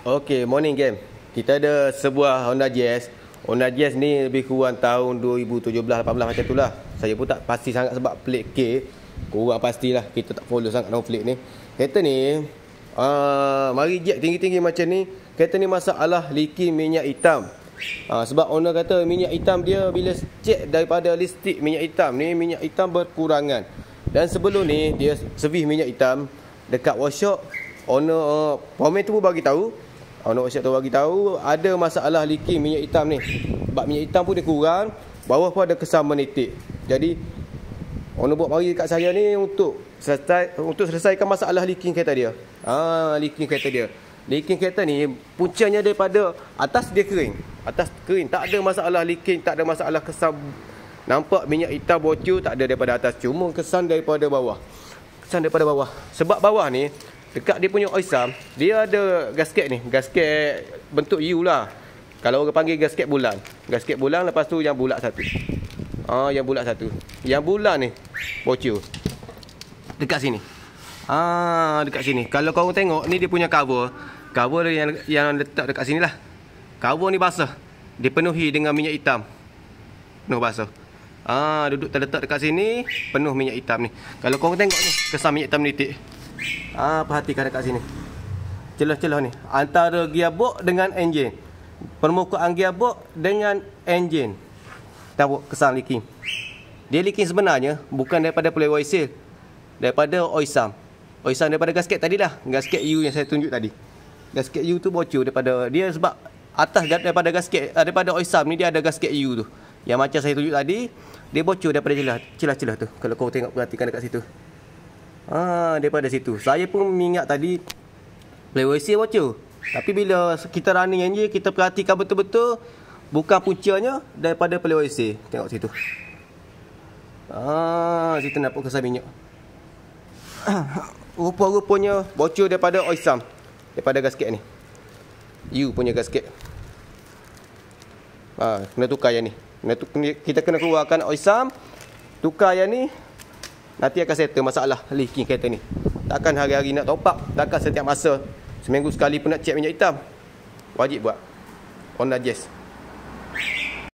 Okay, morning game. Kita ada sebuah Honda Jazz. Honda Jazz ni lebih kurang tahun 2017-18 macam tu lah. Saya pun tak pasti sangat sebab plate K. Kurang pastilah, kita tak follow sangat nombor plate ni. Kereta ni, mari jet tinggi-tinggi macam ni. Kereta ni masalah leaking minyak hitam. Sebab owner kata minyak hitam dia bila cek daripada listik minyak hitam ni, minyak hitam berkurangan. Dan sebelum ni dia servis minyak hitam dekat workshop. Owner pemain tu pun bagi tahu, owner workshop tu bagi tahu ada masalah leaking minyak hitam ni. Sebab minyak hitam pun dia kurang, bawah pun ada kesan menitik. Jadi owner buat mari dekat saya ni untuk selesaikan masalah leaking kereta dia. Leaking kereta dia. Leaking kereta ni puncanya daripada atas dia kering. Atas kering, tak ada masalah leaking, tak ada masalah kesan nampak minyak hitam bocor, tak ada daripada atas. Cuma kesan daripada bawah. Kesan daripada bawah. Sebab bawah ni dekat dia punya oisam, dia ada gasket ni, gasket bentuk U lah. Kalau orang panggil gasket bulan. Gasket bulan, lepas tu yang bulat satu. Yang bulat satu. Yang bulan ni bocor. Dekat sini. Dekat sini. Kalau kau tengok ni dia punya cover. Cover yang letak dekat sini lah. Cover ni basah. Dipenuhi dengan minyak hitam. Penuh basah. Duduk terletak dekat sini, penuh minyak hitam ni. Kalau kau tengok ni, kesan minyak hitam nitik. Perhatikan dekat sini. Celah-celah ni. Antara gearbox dengan enjin. Permukaan gearbox dengan enjin. Tahu kesan leaking. Dia leaking sebenarnya bukan daripada pelewai seal. Daripada oisam. Oisam daripada gasket tadi lah. Gasket U yang saya tunjuk tadi. Gasket U tu bocor daripada dia sebab atas daripada gasket, daripada oisam ni dia ada gasket U tu. Yang macam saya tunjuk tadi, dia bocor daripada celah-celah tu. Kalau kau tengok, perhatikan dekat situ. Daripada situ. Saya pun ingat tadi pelewai seal bocor. Tapi bila kita running enjin, kita perhatikan betul-betul bukan puncanya daripada pelewai seal. Tengok situ. Situ nampak kesan minyak. Rupa-rupanya bocor daripada oisam. Daripada gasket ni. U punya gasket. Kena tukar yang ni. Kita kena keluarkan oisam. Tukar yang ni. Nanti akan settle masalah leaking kereta ni. Takkan hari-hari nak top up. Takkan setiap masa. Seminggu sekali pun nak cek minyak hitam. Wajib buat Honda Jazz.